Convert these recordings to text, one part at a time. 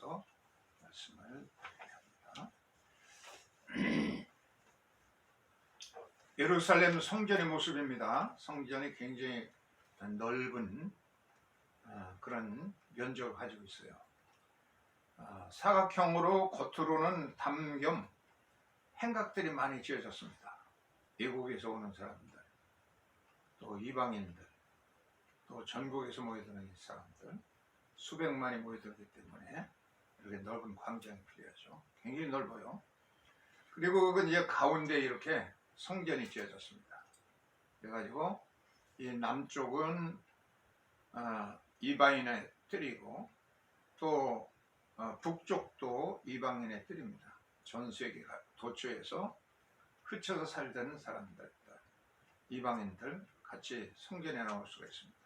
대해서 말씀을 합니다. 예루살렘 성전의 모습입니다. 성전이 굉장히 넓은 그런 면적을 가지고 있어요. 사각형으로 겉으로는 담 겸 행각들이 많이 지어졌습니다. 외국에서 오는 사람들, 또 이방인들, 또 전국에서 모여드는 사람들, 수백만이 모여들기 때문에 이렇게 넓은 광장이 필요하죠. 굉장히 넓어요. 그리고 이제 가운데 이렇게 성전이 지어졌습니다. 그래가지고 이 남쪽은 이방인의 뜰이고 또 북쪽도 이방인의 뜰입니다. 전 세계 도처에서 흩쳐서 살던 사람들, 이방인들 같이 성전에 나올 수가 있습니다.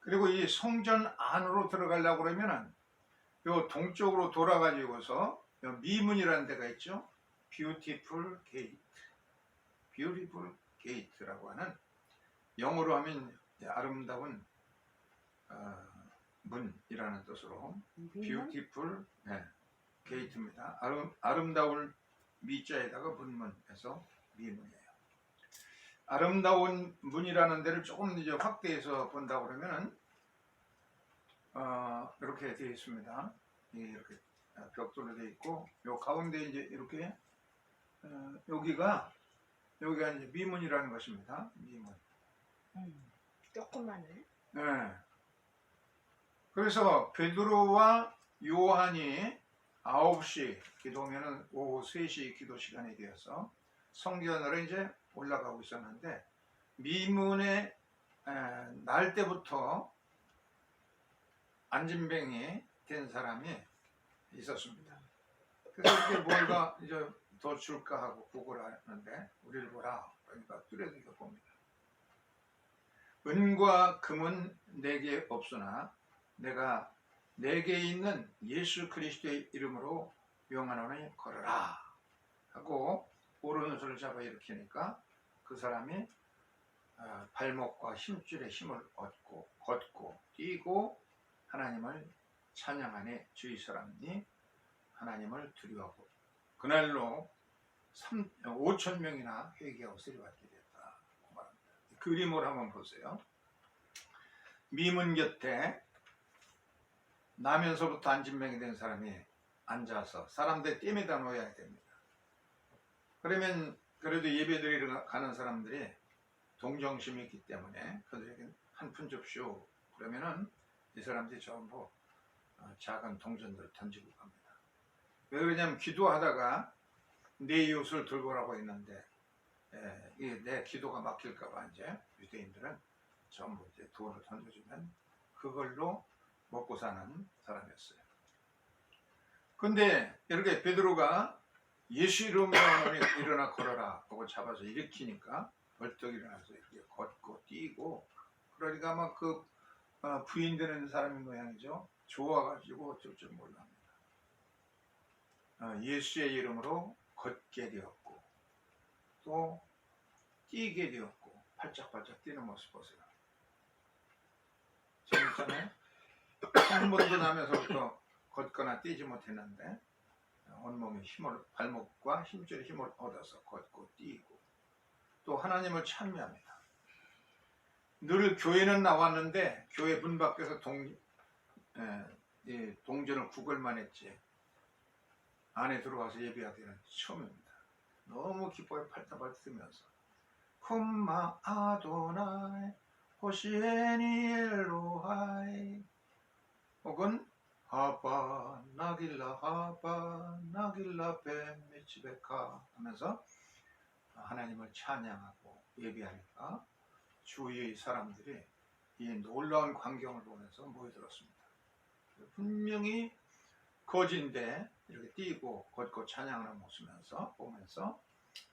그리고 이 성전 안으로 들어가려고 그러면은 요 동쪽으로 돌아가지고서 미문이라는 데가 있죠. Beautiful Gate, Beautiful Gate라고 하는, 영어로 하면 아름다운 문이라는 뜻으로 Beautiful Gate입니다. 아름다운 미자에다가 문문해서 미문이에요. 아름다운 문이라는 데를 조금 이제 확대해서 본다 그러면은 이렇게 되어 있습니다. 이렇게 벽돌로 되어 있고, 요 가운데 이제 이렇게 여기가 이제 미문이라는 것입니다. 미문. 조그마네. 네. 그래서 베드로와 요한이 9시 기도하면은 오후 3시 기도 시간이 되어서 성전으로 이제 올라가고 있었는데, 미문에 날 때부터 안진뱅이 된 사람이 있었습니다. 그래서 이게 뭔가 이제 더 줄까 하고 구걸 하는데, 우리를 보라. 그러니까 뚜레기가 봅니다. 은과 금은 내게 없으나 내가 내게 있는 예수 그리스도의 이름으로 명하노니 걸어라 하고 오른손을 잡아 일으키니까 그 사람이 발목과 힘줄에 힘을 얻고 걷고 뛰고 하나님을 찬양하니 주의 사람이 하나님을 두려워하고 그날로 5,000명이나 회개하고 세례받게 됐다. 그림을 한번 보세요. 미문 곁에 나면서부터 안진뱅이 된 사람이 앉아서 사람들 땜에다 놓아야 됩니다. 그러면 그래도 예배드리러 가는 사람들이 동정심이 있기 때문에 그들에게 한 푼 줍쇼 그러면은 이 사람들이 전부 작은 동전들을 던지고 갑니다. 왜 그러냐면 기도하다가 내 이웃을 돌보라고 했는데 내 기도가 막힐까봐 이제 유대인들은 전부 이제 돈을 던져주면 그걸로 먹고 사는 사람이었어요. 근데 이렇게 베드로가 예수 이름으로 일어나 걸어라 하고 잡아서 일으키니까 벌떡 일어나서 이렇게 걷고 뛰고, 그러니까 아마 그 부인되는 사람인 모양이죠. 좋아가지고 어쩔 줄 몰랍니다. 예수의 이름으로 걷게 되었고 또 뛰게 되었고 팔짝팔짝 뛰는 모습 보세요. 전에 한 번도 나면서부터 걷거나 뛰지 못했는데 온몸에 힘을, 발목과 힘줄에 힘을 얻어서 걷고 뛰고 또 하나님을 찬미합니다. 늘 교회는 나왔는데 교회 문 밖에서 동전을 구걸만 했지 안에 들어가서 예배하기는 처음입니다. 너무 기뻐요. 팔다팔 뛰면서 쿰마 아도나이 호시에니 엘로하이 혹은 하바 나길라 벤미치베카 하면서 하나님을 찬양하고 예배하니까 주위의 사람들이 이 놀라운 광경을 보면서 모여들었습니다. 분명히 거지인데 이렇게 뛰고 걷고 찬양하는 모습을 보면서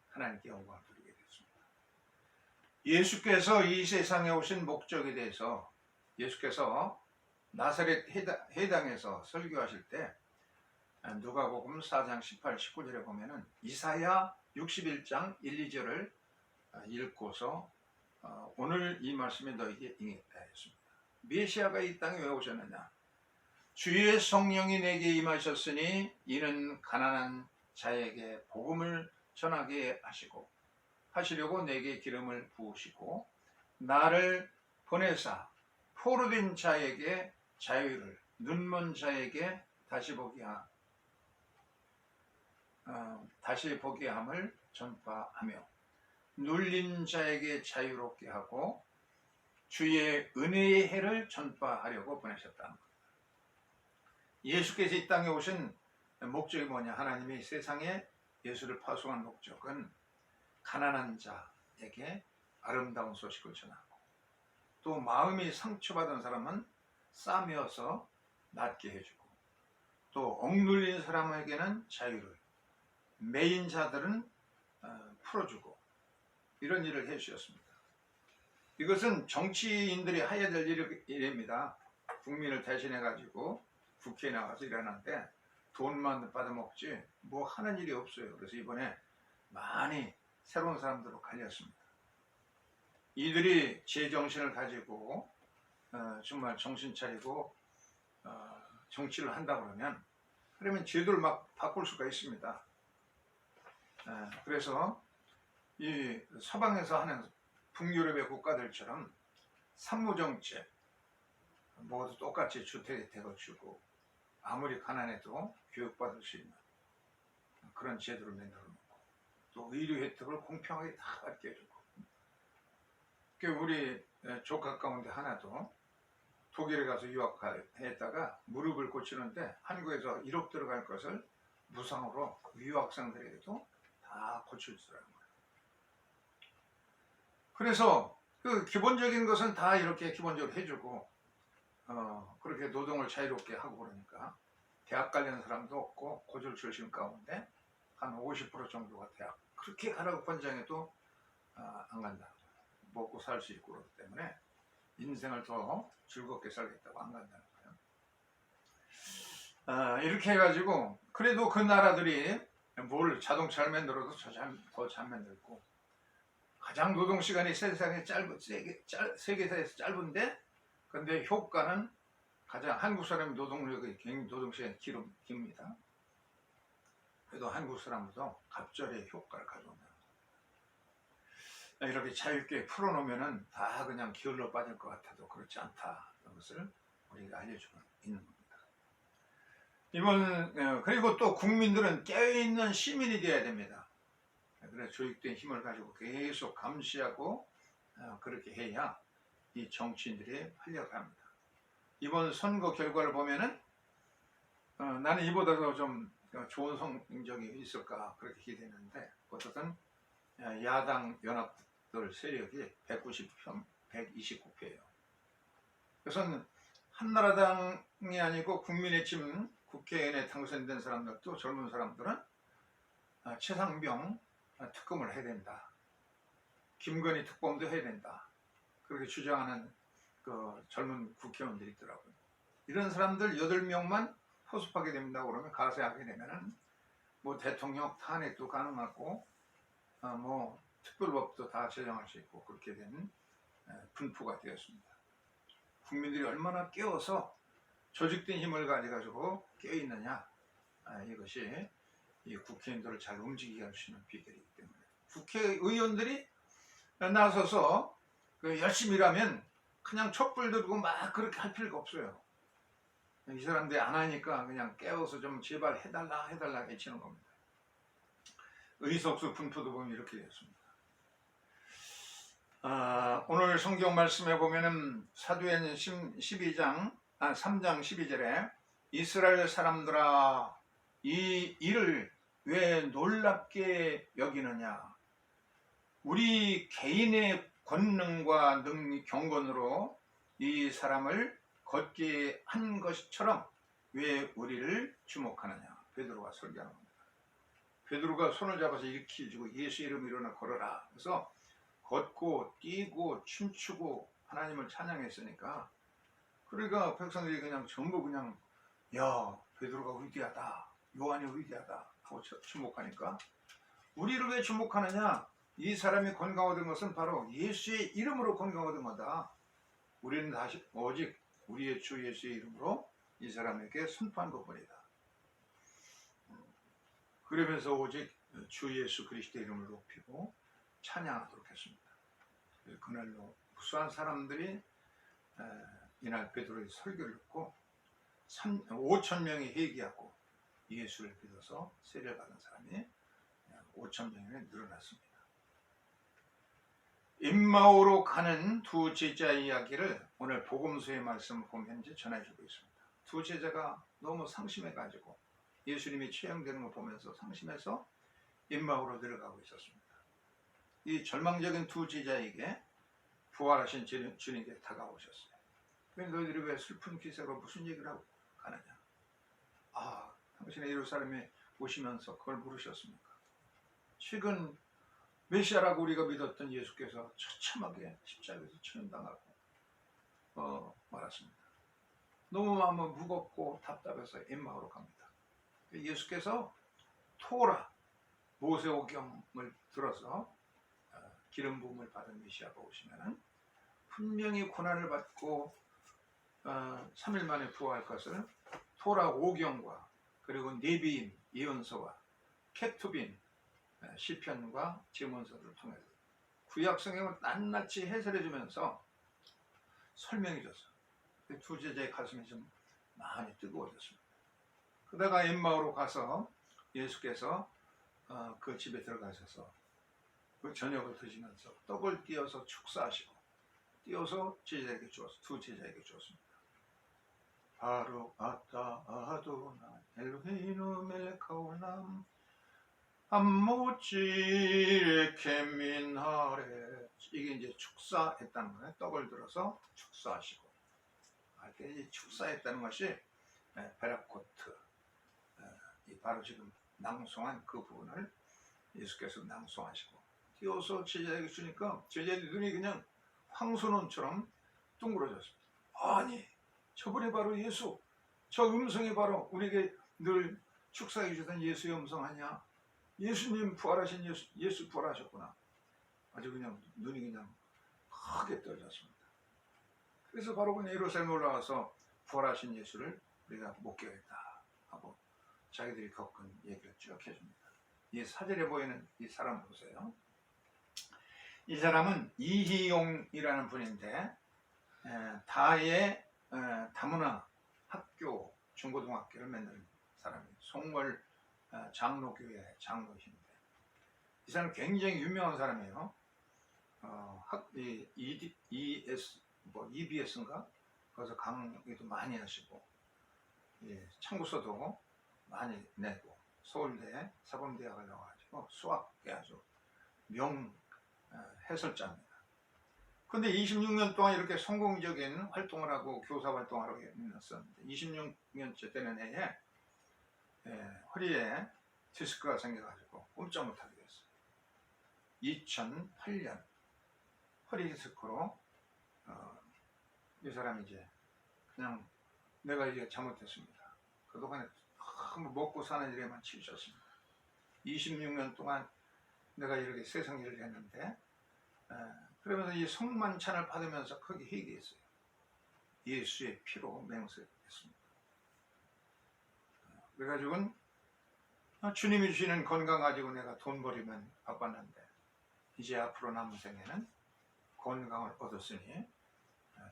하나님께 영광을 드리게 됐습니다. 예수께서 이 세상에 오신 목적에 대해서 예수께서 나사렛 해당에서 설교하실 때 누가복음 4장 18, 19절에 보면은 이사야 61장 1, 2절을 읽고서 오늘 이 말씀이 너에게 임했다 했습니다. 메시아가 이 땅에 왜 오셨느냐? 주의 성령이 내게 임하셨으니 이는 가난한 자에게 복음을 전하게 하시려고 내게 기름을 부으시고 나를 보내사 포로된 자에게 자유를, 눈먼 자에게 다시 보게 함을 전파하며 눌린 자에게 자유롭게 하고 주의 은혜의 해를 전파하려고 보내셨다. 예수께서 이 땅에 오신 목적이 뭐냐? 하나님이 세상에 예수를 파송한 목적은 가난한 자에게 아름다운 소식을 전하고 또 마음이 상처받은 사람은 싸매어서 낫게 해주고 또 억눌린 사람에게는 자유를, 매인 자들은 풀어주고 이런 일을 해주셨습니다. 이것은 정치인들이 해야 될 일입니다. 국민을 대신해 가지고 국회에 나가서 일하는데 돈만 받아먹지 뭐 하는 일이 없어요. 그래서 이번에 많이 새로운 사람들로 갈렸습니다. 이들이 제정신을 가지고 정말 정신 차리고 정치를 한다 그러면 제도를 막 바꿀 수가 있습니다. 그래서 이 서방에서 하는 북유럽의 국가들처럼 산무정책 모두 똑같이 주택을 주고 아무리 가난해도 교육받을 수 있는 그런 제도를 만들어 놓고 또 의료 혜택을 공평하게 다 받게 해주고 우리 조카 가운데 하나도 독일에 가서 유학했다가 무릎을 고치는데 한국에서 1억 들어갈 것을 무상으로 유학생들에게도 다 고쳐주더라는 거예요. 그래서 그 기본적인 것은 다 이렇게 기본적으로 해주고 그렇게 노동을 자유롭게 하고 그러니까 대학 가려는 사람도 없고 고졸 출신 가운데 한 50% 정도가 대학 그렇게 가라고 권장해도 안 간다. 먹고 살 수 있고 그렇기 때문에 인생을 더 즐겁게 살겠다고 안 간다는 거예요. 이렇게 해가지고 그래도 그 나라들이 뭘 자동차를 만들어도 더 잘 만들고 가장 노동시간이 세계에서 짧은데 근데 효과는 가장 한국 사람의 노동시간이 깁니다. 그래도 한국 사람보다 갑절의 효과를 가져온다. 이렇게 자유롭게 풀어놓으면 다 그냥 기울러 빠질 것 같아도 그렇지 않다. 그런 것을 우리가 알려주고 있는 겁니다. 그리고 또 국민들은 깨어있는 시민이 되어야 됩니다. 그래서 조직된 힘을 가지고 계속 감시하고 그렇게 해야 이 정치인들이 활력합니다. 이번 선거 결과를 보면은 나는 이보다도 좀 좋은 성적이 있을까 그렇게 기대했는데 어쨌든 야당 연합들 세력이 190표, 129표예요. 그래서 한나라당이 아니고 국민의힘 국회의원에 당선된 사람들도 젊은 사람들은 최상병 특검을 해야 된다. 김건희 특검도 해야 된다. 그렇게 주장하는 그 젊은 국회의원들이 있더라고요. 이런 사람들 8명만 포섭하게 됩니다. 그러면 가세하게 되면은 뭐 대통령 탄핵도 가능하고 뭐 특별법도 다 제정할 수 있고 그렇게 된 분포가 되었습니다. 국민들이 얼마나 깨어서 조직된 힘을 가지고 깨어있느냐 이것이 이 국회의원들을 잘 움직이게 할 수 있는 비결이기 때문에 국회의원들이 나서서 열심히 일하면 그냥 촛불 들고 막 그렇게 할 필요가 없어요. 이 사람들이 안 하니까 그냥 깨워서 좀 제발 해달라 외치는 겁니다. 의석수 분포도 보면 이렇게 되었습니다. 오늘 성경 말씀에 보면은 사도행 3장 12절에 이스라엘 사람들아 이 일을 왜 놀랍게 여기느냐 우리 개인의 권능과 경건으로 이 사람을 걷게 한 것처럼 왜 우리를 주목하느냐 베드로가 설교하는 겁니다. 베드로가 손을 잡아서 일으키고 예수 이름 일어나 걸어라. 그래서 걷고 뛰고 춤추고 하나님을 찬양했으니까 그러니까 백성들이 그냥 전부 그냥 야 베드로가 위대하다 요한이 위대하다 하고 주목하니까 우리를 왜 주목하느냐 이 사람이 건강하던 것은 바로 예수의 이름으로 건강하던 거다. 우리는 다시 오직 우리의 주 예수의 이름으로 이 사람에게 순포한 것뿐이다. 그러면서 오직 주 예수 그리스도의 이름을 높이고 찬양하도록 했습니다. 그날로 무수한 사람들이 이날 베드로의 설교를 듣고 5천 명이 회개하고 예수를 믿어서 세례를 받은 사람이 5천 명이 늘어났습니다. 임마오로 가는 두 제자 이야기를 오늘 복음서의 말씀을 보면 이제 전해주고 있습니다. 두 제자가 너무 상심해가지고 예수님이 처형되는 걸 보면서 상심해서 임마오로 들어가고 있었습니다. 이 절망적인 두 제자에게 부활하신 주님께 다가오셨어요. 너희들이 왜 슬픈 기세로 무슨 얘기를 하고 가느냐? 당신의 예루살렘에 오시면서 그걸 물으셨습니까? 최근 메시아라고 우리가 믿었던 예수께서 처참하게 십자가에서 처형당하고 말았습니다. 너무 마음은 무겁고 답답해서 엠마오로 갑니다. 예수께서 토라 모세오경을 들어서 기름 부음을 받은 메시아가 오시면은 분명히 고난을 받고 3일 만에 부활할 것을 토라 오경과 그리고 네비임 예언서와 케투빈 시편과 제문서들을 통해서 구약 성경을 낱낱이 해설해 주면서 설명해 줬어요. 두 제자의 가슴이 좀 많이 뜨거워졌습니다. 그러다가 엠마오로 가서 예수께서 그 집에 들어가셔서 그 저녁을 드시면서 떡을 띄어서 축사하시고 띄어서 제자에게 주었어. 두 제자에게 주었습니다. 바로 아따 아도나 엘로헤이누 멜레카올람 암모찌레 케민하레. 이게 이제 축사했다는 거예요. 떡을 들어서 축사하시고. 이 축사했다는 것이 베라코트. 바로 지금 낭송한 그 부분을 예수께서 낭송하시고 띄어서 제자에게 주니까 제자의 눈이 그냥 황소눈처럼 둥그러졌습니다. 아니, 저분이 바로 예수, 저 음성이 바로 우리에게 늘 축사해 주던 예수의 음성 아니야? 예수님 부활하신 예수 부활하셨구나. 아주 그냥 눈이 그냥 크게 떠졌습니다. 그래서 바로 그냥 예루살렘에 올라와서 부활하신 예수를 우리가 목격했다 하고 자기들이 겪은 얘기를 쭉 해줍니다. 이 사절에 보이는 이 사람 보세요. 이 사람은 이희용이라는 분인데 다의 다문화 학교 중고등학교를 만든 사람이에요. 송월 장로교회 장로신데 이 사람 굉장히 유명한 사람이에요. EBS인가 거기서 강의도 많이 하시고 참고서도 많이 내고 서울대 사범대학을 나와가지고 수학에 아주 명 해설자입니다. 근데 26년 동안 이렇게 성공적인 활동을 하고 교사 활동을 하고 있었는데 26년째 되는 해에 허리에 디스크가 생겨가지고 꼼짝 못하게 됐어요. 2008년 허리 디스크로 이 사람이 이제 그냥 내가 이제 잘못했습니다. 그동안에 너무 먹고 사는 일에만 치우쳤습니다. 26년 동안 내가 이렇게 세상 일을 했는데 그러면서 이 성만찬을 받으면서 크게 회개했어요. 예수의 피로 맹세했습니다. 그래가지고는 주님이 주시는 건강 가지고 내가 돈 벌이면 바빴는데 이제 앞으로 남은 생에는 건강을 얻었으니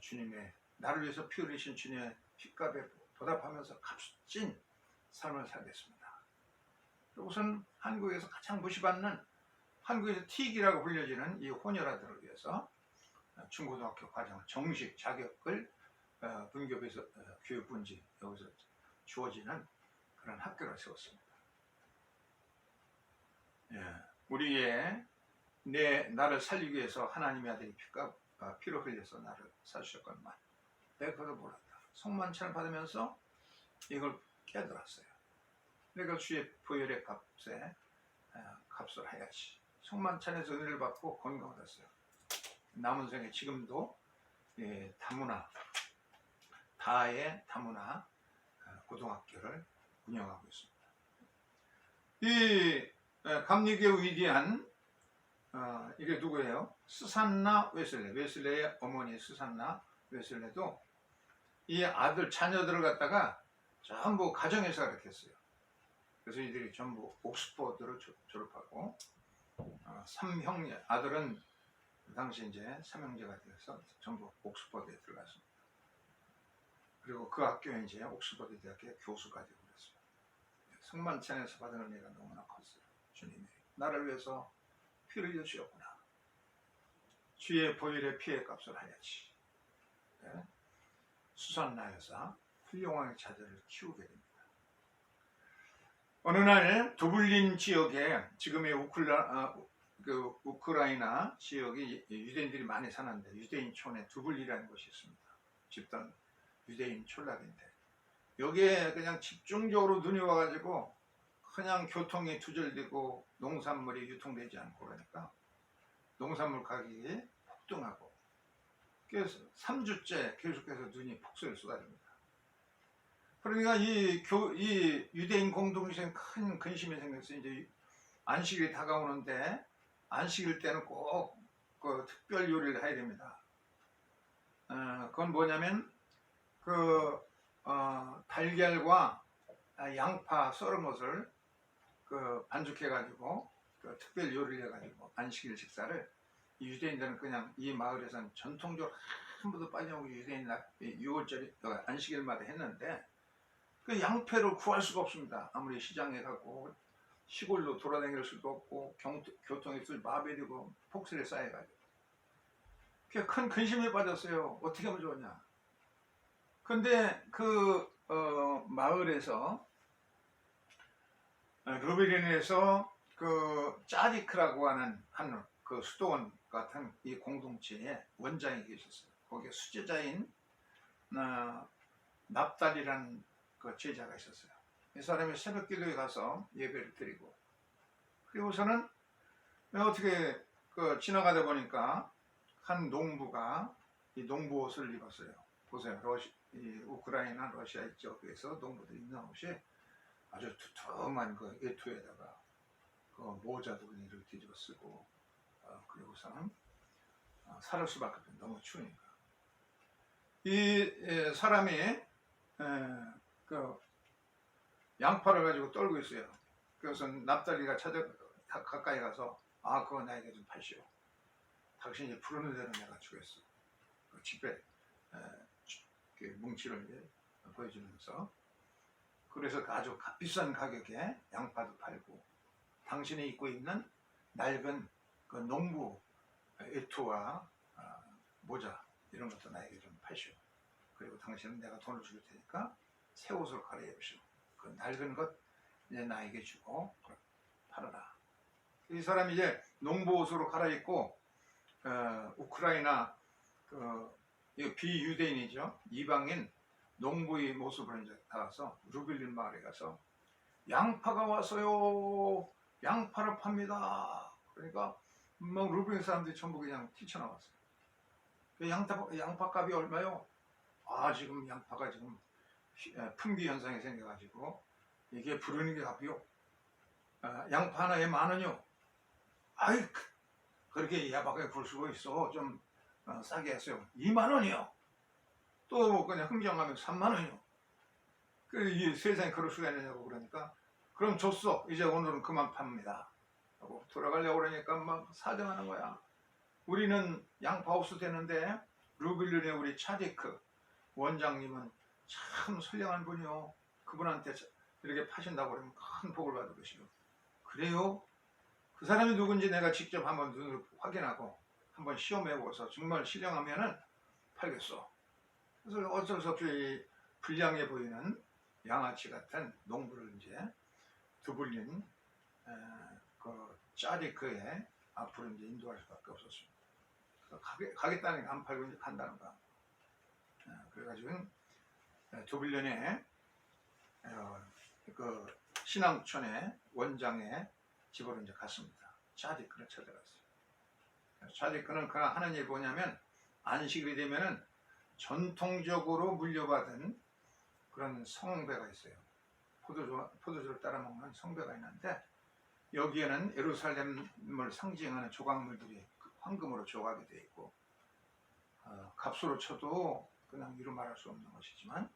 주님의 나를 위해서 피 흘리신 주님의 핏값에 보답하면서 값진 삶을 살겠습니다. 우선 한국에서 가장 무시받는 한국에서 틱이라고 불려지는 이 호녀라들을 위해서 중고등학교 과정을 정식 자격을 분교에서 교육분지 여기서 주어지는 그런 학교를 세웠습니다. 우리의 나를 살리기 위해서 하나님의 아들이 피로 흘려서 나를 살주셨건만 내가 그걸 몰랐다. 성만찬을 받으면서 이걸 깨달았어요. 내가 주의 보혈의 값에 값을 해야지. 성만찬에서 은혜를 받고 건강을 했어요. 남은 생에 지금도 다의 다문화 고등학교를 운영하고 있습니다. 이 감리교의 위대한 이게 누구예요? 스산나 웨슬레의 어머니 스산나 웨슬레도 이 아들 자녀들을 갖다가 전부 가정에서 가르쳤어요. 그래서 이들이 전부 옥스퍼드를 졸업하고 삼형제, 아들은 그 당시 이제 삼형제가 되어서 전부 옥스퍼드에 들어갔습니다. 그리고 그 학교에 이제 옥스퍼드 대학의 교수가 되고 그랬어요. 성만찬에서 받은 은혜가 너무나 컸어요. 주님이 나를 위해서 피를 흘려주셨구나. 주의 보혈의 피의 값을 하야지. 네. 수산나여사 훌륭한 자들을 키우게 됩니다. 어느 날 두블린 지역에 지금의 우크라이나 지역에 유대인들이 많이 사는데 유대인촌에 두블리라는 곳이 있습니다. 집단 유대인 촌락인데 여기에 그냥 집중적으로 눈이 와가지고 그냥 교통이 두절되고 농산물이 유통되지 않고 그러니까 농산물 가격이 폭등하고 그래서 3주째 계속해서 눈이 폭설을 쏟아집니다. 그러니까 이 유대인 공동체에 큰 근심이 생겼어요. 이제 안식일이 다가오는데 안식일 때는 꼭 그 특별 요리를 해야 됩니다. 그건 뭐냐면 달걀과 양파 썰은 것을 반죽해가지고 특별 요리를 해가지고 안식일 식사를 유대인들은 그냥 이 마을에서는 전통적으로 한 번도 빠짐없이 유대인 6월절 안식일마다 했는데 그 양패를 구할 수가 없습니다. 아무리 시장에 가고 시골로 돌아다닐 수도 없고 교통이 마비되고 폭설에 쌓여가지고 큰 근심에 빠졌어요. 어떻게 하면 좋으냐. 근데 마을에서 루벨린에서 짜디크라고 하는 그 수도원 같은 이 공동체에 원장이 계셨어요. 거기에 수제자인 납달이라는 그 제자가 있었어요. 이 사람이 새벽 기도에 가서 예배를 드리고 그리고서는 어떻게 지나가다 보니까 한 농부가 이 농부 옷을 입었어요. 보세요. 이 우크라이나 러시아 이쪽에서 농부들이 입는 옷이 아주 두툼한 그 외투에다가 그 모자도 그냥 이렇게 뒤집어 쓰고 그리고서는 살을 수밖에 없어요. 너무 추우니까. 이 사람이 양파를 가지고 떨고 있어요. 그래서 납달리가 가까이 가서 그거 나에게 좀 파시오. 당신이 부르는 대로 내가 주겠어. 그 집에 뭉치를 이제 보여주면서 그래서 아주 비싼 가격에 양파도 팔고 당신이 입고 있는 낡은 그 농부 외투와 모자 이런 것도 나에게 좀 파시오. 그리고 당신은 내가 돈을 줄 테니까 새 옷으로 갈아입으시오. 그 낡은 것 이제 나에게 주고 팔아라. 이 사람이 이제 농부 옷으로 갈아입고 우크라이나 비유대인이죠. 이방인 농부의 모습을 이제 나와서 루빌린 마을에 가서 양파가 왔어요. 양파를 팝니다. 그러니까 막 루빌린 사람들이 전부 그냥 뛰쳐나왔어요. 양파 값이 얼마요? 지금 양파가 지금 품귀 현상이 생겨가지고 이게 부르는 게 값이요. 양파 하나에 10,000원이요. 그렇게 야박하게 볼 수가 있어. 좀 싸게 했어요. 20,000원이요. 또 그냥 흥정하면 30,000원이요. 이 세상에 그럴 수가 있느냐고 그러니까 그럼 줬어. 이제 오늘은 그만 팝니다. 하고 돌아가려고 그러니까 막 사정하는 거야. 우리는 양파 없어도 되는데 루빌린의 우리 차디크 원장님은 참 선량한 분이요. 그분한테 이렇게 파신다고 그러면 큰 복을 받을 것이요. 그래요? 그 사람이 누군지 내가 직접 한번 눈으로 확인하고 한번 시험해보고서 정말 신령하면은 팔겠어. 그래서 어쩔 수 없이 불량해 보이는 양아치 같은 농부를 이제 두블린 그 짜디크에 앞으로 이제 인도할 수밖에 없었습니다. 가겠다는 게 안 팔고 이제 간다는 거야. 그래가지고 두블린에 그 신앙촌의 원장의 집으로 이제 갔습니다. 차디크를 찾아갔어요. 차디크는 그가 하는 일이 뭐냐면 안식일이 되면은 전통적으로 물려받은 그런 성배가 있어요. 포도주를 따라 먹는 성배가 있는데 여기에는 예루살렘을 상징하는 조각물들이 황금으로 조각이 되어 있고 값으로 쳐도 그냥 이루 말할 수 없는 것이지만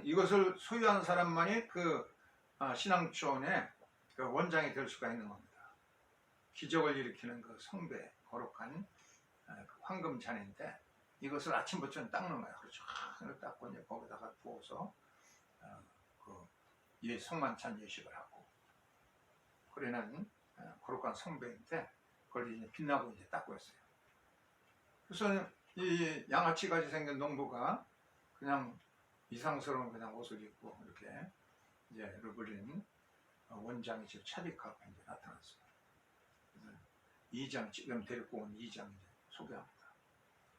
이것을 소유한 사람만이 신앙촌의 그 원장이 될 수가 있는 겁니다. 기적을 일으키는 그 성배 거룩한 그 황금잔인데 이것을 아침부터 닦는 거예요. 그렇죠. 닦고 이제 거기다가 부어서 이 성만찬 예식을 하고 그러는 거룩한 성배인데 그걸 이제 빛나고 이제 닦고 있어요. 그래서 이 양아치 같이 생긴 농부가 그냥 이상스러운 그냥 옷을 입고 이렇게 이제 르블린 원장이 지금 차디크 앞에 이제 나타났어요. 그래서 이장 지금 데리고 온 이장 이제 소개합니다.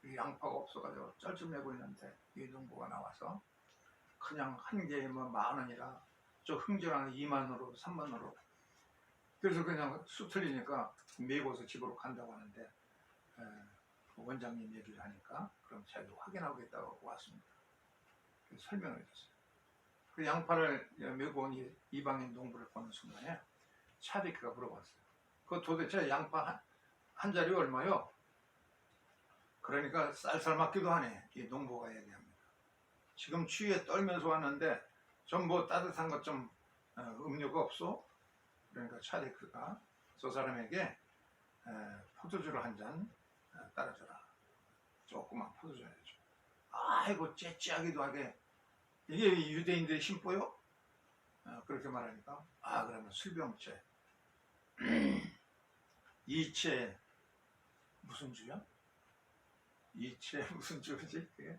이 양파가 없어가지고 쩔쩔매고 있는데 이 농부가 나와서 그냥 한 개에 뭐 10,000원이라 저 흥정하는 20,000원으로 30,000원으로 그래서 그냥 수틀리니까 메고서 집으로 간다고 하는데 그 원장님 얘기를 하니까 그럼 자기가 확인하겠다고 왔습니다. 그래서 설명을 해줬어요. 그 양파를 메고 온 이방인 농부를 보는 순간에 차디크가 물어봤어요. 그 도대체 양파 한 자리 얼마요? 그러니까 쌀쌀맞기도 하네. 이 농부가 얘기합니다. 지금 추위에 떨면서 왔는데 좀 뭐 따뜻한 것 좀 음료가 없어? 그러니까 차디크가 저 사람에게 포도주를 한 잔 따라줘라. 조그만 포도주를 해줘. 아이고 째째하기도 하게 이게 유대인들의 심보요? 그렇게 말하니까 그러면 술병째 이체 무슨 주야? 이체 무슨 주지? 그게?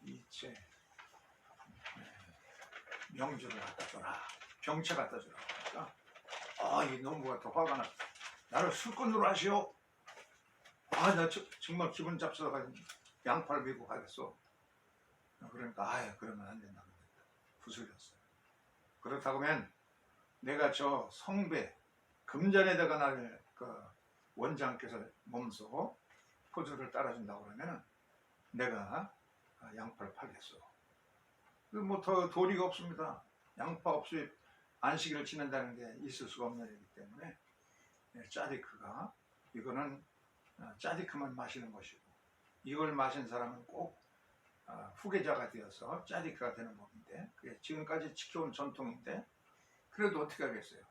이체 명주를 갖다 줘라. 병채 갖다 주라. 그러니까 이 농부가 더 화가 났다. 나를 술꾼으로 하시오. 나 정말 기분 잡숴서 양파를 메고 가겠어. 그러니까 그러면 안 된다고 부술렸어요. 그렇다고 하면 내가 저 성배 금전에다가 나를 그 원장께서 몸소 포주를 따라준다고 그러면 내가 양파를 팔겠어. 뭐 더 도리가 없습니다. 양파 없이 안식일을 지낸다는 게 있을 수가 없는 일이기 때문에 짜디크가 이거는 짜디크만 마시는 것이고 이걸 마신 사람은 꼭 후계자가 되어서 짜디크가 되는 법인데 그게 지금까지 지켜온 전통인데 그래도 어떻게 하겠어요?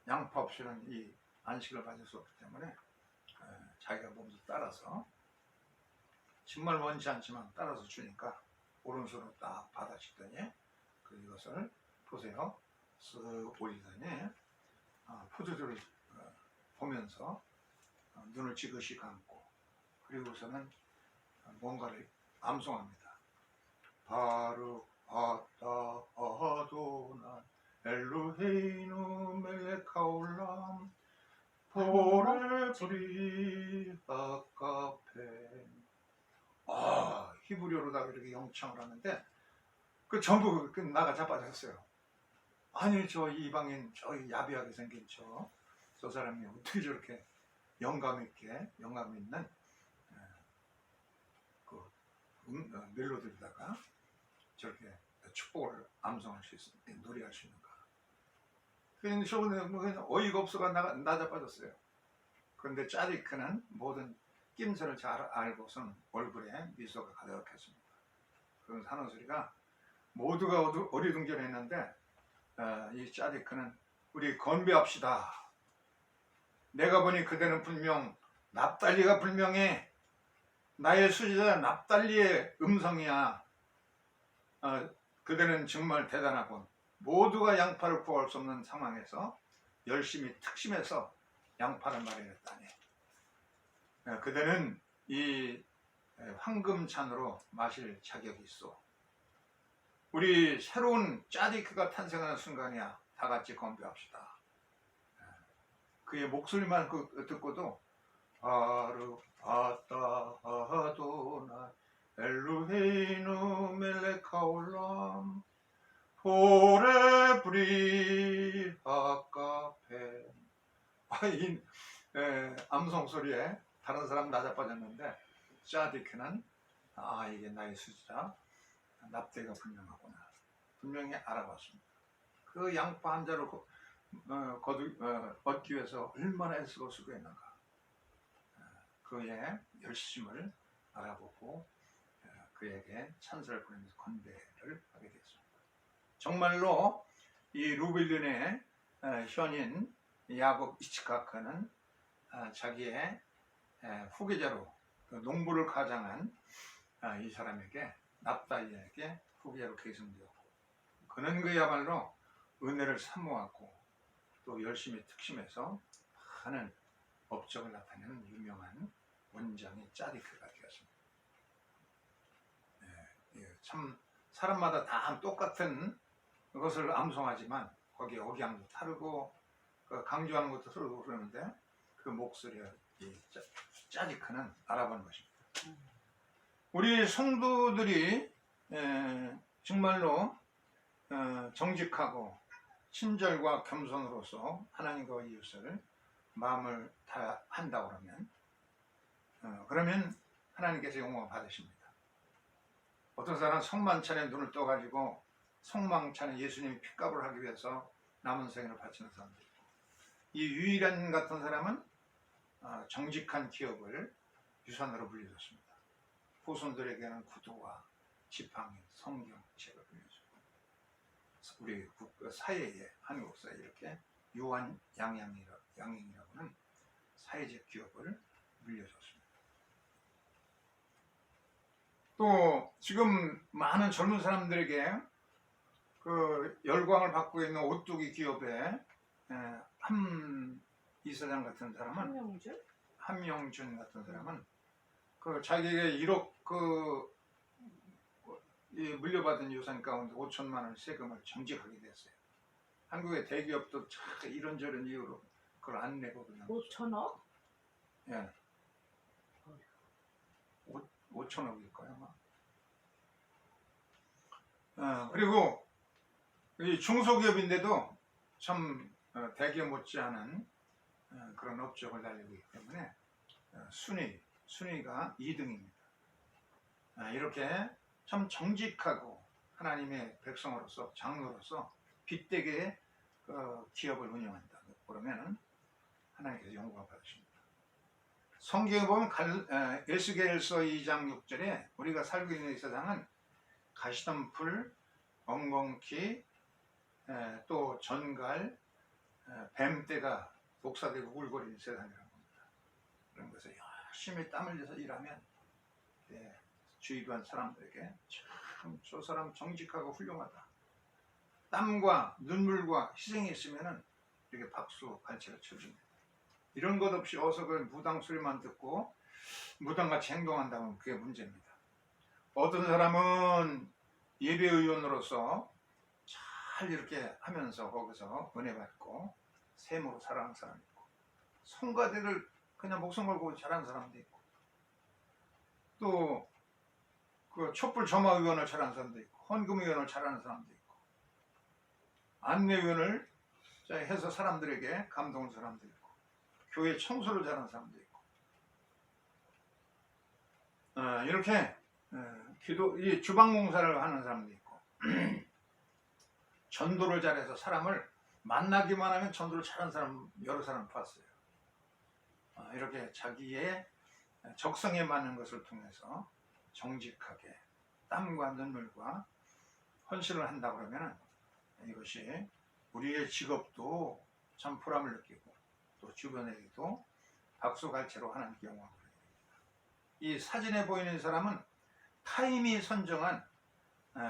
양파 없이는 이 안식을 가질 수 없기 때문에 자기가 몸소 따라서 정말 원치 않지만 따라서 주니까 오른손으로 딱 받아치더니 이것을 보세요. 쓱 올리더니 포도주를 보면서 눈을 지그시 감고 그리고서는 뭔가를 암송합니다. 바르 아따 아도나 엘루헤이누 멜레카올람 보레 브리 아카페 히브리어로다가 이렇게 영창을 하는데 그 전부 나가 자빠졌어요. 아니 저 이방인 저 야비하게 생긴 저 사람이 어떻게 저렇게 영감 있는 멜로디에다가 저렇게 축복을 암송할 수 있는 노래할 수 있는가? 그냥 저는 뭐 그냥 어이가 없어가 나 자빠졌어요. 그런데 짜디크는 모든 낌새를 잘 알고선 얼굴에 미소가 가득했습니다. 그러면서 하는 소리가 모두가 어리둥절했는데 이 짜디크는 우리 건배합시다. 내가 보니 그대는 분명 납달리가 분명해. 나의 수지자 납달리의 음성이야. 그대는 정말 대단하군. 모두가 양파를 구할 수 없는 상황에서 열심히 특심해서 양파를 마련했다니. 그대는 이 황금잔으로 마실 자격이 있어. 우리 새로운 짜디크가 탄생하는 순간이야. 다 같이 건배합시다. 그의 목소리만 듣고도 바르 아따 아도나 엘루헤이누 멜레카올람 보레 브리 아카페 이 암송 소리에 다른 사람 나자빠졌는데 짜디크는 이게 나의 수지라 납대가 분명하구나. 분명히 알아봤습니다. 그 양파 한 자루 얻기 위해서 얼마나 애쓰고 수고했는가. 그의 열심을 알아보고 그에게 찬스를 보내면서 건배를 하게 되었습니다. 정말로 이 루벨린의 현인 야곱 이츠카크는 자기의 후계자로 농부를 가장한 이 사람에게 납달리에게 후계자로 계승되었고, 그는 그야말로 은혜를 사모하고 또 열심히 특심해서 많은 업적을 나타내는 유명한 원장이 짜디크가 되었습니다. 참 사람마다 다 똑같은 것을 암송하지만 거기에 억양도 다르고 강조하는 것도 다르고 그러는데 그 목소리의 짜디크는 알아보는 것입니다. 우리 성도들이 정말로 정직하고 친절과 겸손으로서 하나님과 이웃을 마음을 다한다 그러면 하나님께서 영광을 받으십니다. 어떤 사람은 성만찬에 눈을 떠가지고 성만찬에 예수님이 핏값을 하기 위해서 남은 생애를 바치는 사람도 있고, 이 유일한 같은 사람은 정직한 기업을 유산으로 물려줬습니다. 후손들에게는 구두와 지팡이, 성경, 책을 물려주고, 우리 사회에, 한국 사회에 이렇게 유한 양행이라고는 사회적 기업을 물려줬습니다. 또 지금 많은 젊은 사람들에게 그 열광을 받고 있는 오뚜기 기업의 한 이사장 같은 사람은, 한명준 같은 사람은 그 자기에게 1억 물려받은 유산 가운데 5천만 원 세금을 정직하게 됐어요. 한국의 대기업도 이런저런 이유로 그걸 안 내고 그냥 5천억? 예. 5천억일 거야 아마. 그리고 이 중소기업인데도 참 대기업 못지않은 그런 업적을 달리고 있기 때문에 순위가 2등입니다. 이렇게 참 정직하고 하나님의 백성으로서 장로로서 빚되게 기업을 운영한다 그러면 하나님께서 영광을 받으십니다. 성경에 보면 에스겔서 2장 6절에 우리가 살고 있는 이 세상은 가시던 풀, 엉겅퀴, 또 전갈, 뱀떼가 독사되고 울거리는 세상이라고 합니다. 그런 것을 열심히 땀 흘려서 일하면 주위반 사람들에게 참 저 사람 정직하고 훌륭하다, 땀과 눈물과 희생이 있으면 이렇게 박수 갈채를 쳐줍니다. 이런 것 없이 어서 그 무당 소리만 듣고 무당같이 행동한다면 그게 문제입니다. 어떤 사람은 예배의원으로서 잘 이렇게 하면서 거기서 은혜 받고 세모로 살아가는 사람이 있고, 성가대를 그냥 목숨 걸고 잘하는 사람도 있고, 또 그 촛불 점화의원을 잘하는 사람도 있고, 헌금의원을 잘하는 사람도 있고, 안내위원을 해서 사람들에게 감동하는 사람도 있고, 교회 청소를 잘하는 사람도 있고, 이렇게 이 주방공사를 하는 사람도 있고 전도를 잘해서 사람을 만나기만 하면 전도를 잘하는 사람 여러 사람 봤어요. 이렇게 자기의 적성에 맞는 것을 통해서 정직하게 땀과 눈물과 헌신을 한다 그러면 이것이 우리의 직업도 참 보람을 느끼고 또 주변에게도 박수갈채로 하나님께 영광을 드립니다. 이 사진에 보이는 사람은 타임이 선정한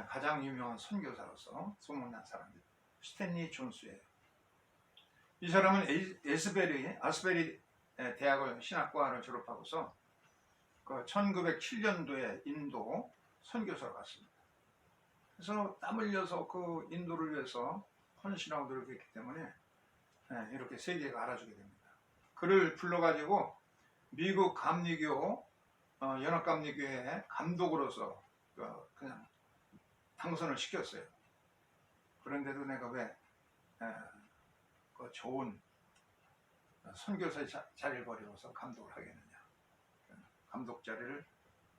가장 유명한 선교사로서 소문난 사람입니다. 스탠리 존스예요. 이 사람은 아스베리 대학을 신학과를 졸업하고서 1907년도에 인도 선교사로 갔습니다. 그래서 땀 흘려서 그 인도를 위해서 헌신하고 노력했기 때문에 이렇게 세계가 알아주게 됩니다. 그를 불러가지고 미국 감리교 연합감리교회 감독으로서 그냥 당선을 시켰어요. 그런데도 내가 왜 그 좋은 선교사의 자리를 버리고서 감독을 하겠느냐. 감독 자리를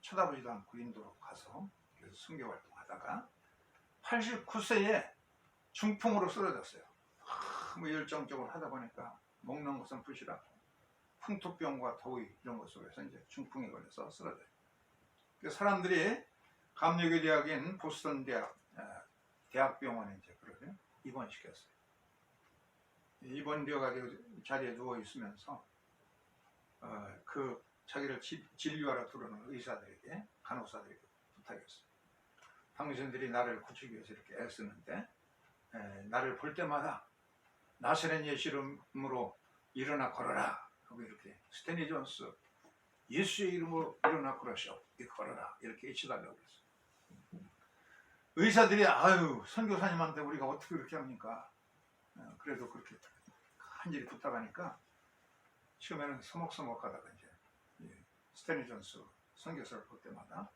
쳐다보지도 않고 인도로 가서 그래서 선교 활동하다가 89세에 중풍으로 쓰러졌어요. 너무 열정적으로 하다 보니까 먹는 것은 부실하고 풍토병과 더위 이런 것 속에서 이제 중풍에 걸려서 쓰러져요. 그 사람들이 감리교 대학인 보스턴 대학 대학병원에 이제 그러죠. 입원시켰어요. 입원되어가지고 자리에 누워 있으면서 그 자기를 진료하러 들어오는 의사들에게 간호사들에게 부탁했어요. 당신들이 나를 고치기 위해서 이렇게 애쓰는데 나를 볼 때마다 나사렛 예수 이름으로 일어나 걸어라 하고 이렇게 스탠리 존스 예수의 이름으로 일어나 걸으시오 걸어라 이렇게 외치달라고 그랬어요. 의사들이 아유 선교사님한테 우리가 어떻게 그렇게 합니까? 그래도 그렇게 간절히 부탁하니까 처음에는 서먹서먹하다가 이제 스탠리 존스 선교사를 볼 때마다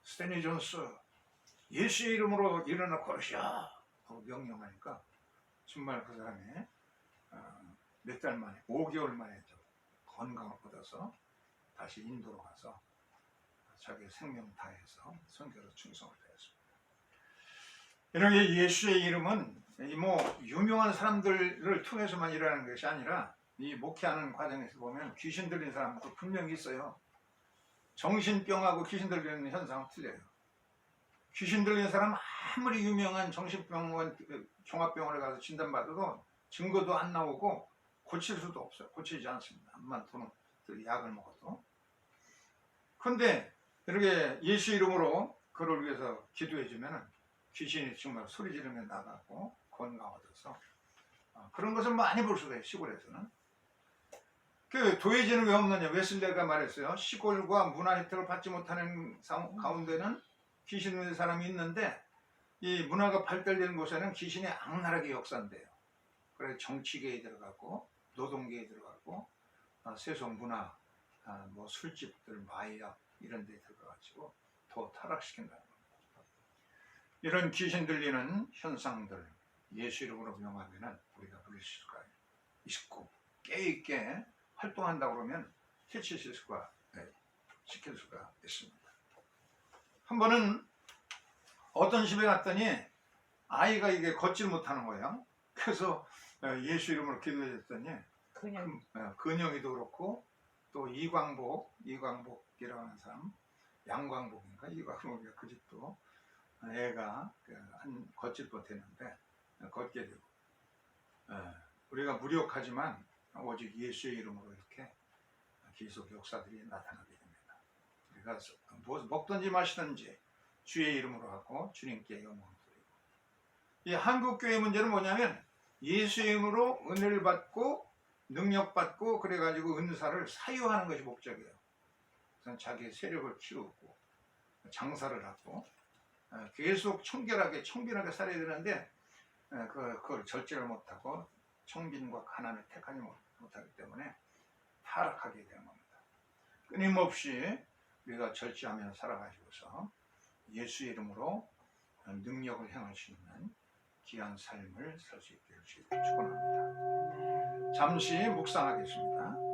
스탠리 존스 예수의 이름으로 일어나 걸으시오 하고 명령하니까 정말 그 사람이 몇 달 만에 5개월 만에 건강을 얻어서 다시 인도로 가서 자기 생명 다해서 선교로 충성을 다했습니다. 이렇게 예수의 이름은 뭐 유명한 사람들을 통해서만 일어나는 것이 아니라 이 목회하는 과정에서 보면 귀신 들린 사람도 분명히 있어요. 정신병하고 귀신 들리는 현상은 틀려요. 귀신 들린 사람 아무리 유명한 정신병원 종합병원에 가서 진단받아도 증거도 안 나오고 고칠 수도 없어요. 고치지 않습니다. 암만 돈은 약을 먹어도. 그런데 이렇게 예수 이름으로 그를 위해서 기도해 주면은 귀신이 정말 소리 지르며 나가고 건강 얻어서 그런 것을 많이 볼 수가 있어요. 시골에서는. 그 도회지는 왜 없느냐? 웨슬레가 말했어요. 시골과 문화 혜택을 받지 못하는 가운데는 귀신 있는 사람이 있는데 이 문화가 발달되는 곳에는 귀신이 악랄하게 역사한대요. 그래서 정치계에 들어가고 노동계에 들어가고 세속 문화, 뭐 술집들, 마약 이런 데 들어가가지고 더 타락시킨다는 겁니다. 이런 귀신 들리는 현상들 예수 이름으로 명하면 우리가 부릴 수가 있고 깨있게 활동한다고 그러면 해칠 수가 시킬 수가 있습니다. 한 번은 어떤 집에 갔더니 아이가 이게 걷질 못하는 거예요. 그래서 예수 이름으로 기도했더니 근영이도 그렇고 또 이광복이라고 하는 사람 양광복인가 이광복이가 그 집도 애가 한 걷질 못했는데 걷게 되고 우리가 무력하지만 오직 예수의 이름으로 이렇게 계속 역사들이 나타나게 됩니다. 우리가 먹든지 마시든지 주의 이름으로 하고 주님께 영광을 드리고 이 한국교회 문제는 뭐냐면 예수의 이름으로 은혜를 받고 능력 받고 그래가지고 은사를 사유하는 것이 목적이에요. 그래서 자기 세력을 키우고 장사를 하고 계속 청결하게 살아야 되는데 그걸 절제를 못하고 청빈과 가난을 택하지 못하기 때문에 타락하게 되는 겁니다. 끊임없이 우리가 절제하며 살아가지고서 예수의 이름으로 능력을 행할 수 있는 귀한 삶을 살 수 있기를 축원합니다. 잠시 묵상하겠습니다.